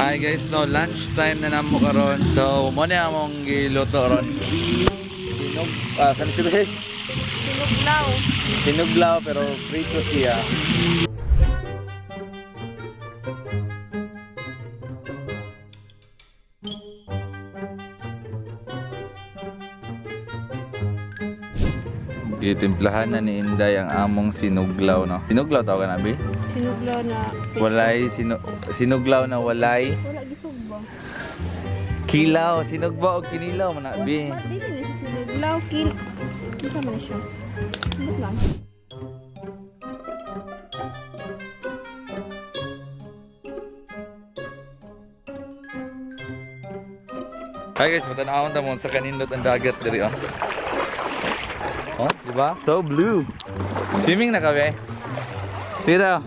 Hi guys, no lunch time na namo karon. So, mo na among giluto ron. Kanang siya. Sinuglaw. Sinuglaw pero prito siya. Gitimplahan na ni Inday ang among sinuglaw, no? Sinuglaw tawag na, Bi? Sinuglaw na. Walay, sinuglaw na walay. Wala gisog ba? Kilaw, sinugba o kinilaw man na, Bi. Ba't di na siya sinuglaw? Isa man siya. Ba't lang? Hi guys, matanawon ta mo sa kanindot ang dagat diri, oh. Oh, di ba? So blue. Swimming na kami. Tira.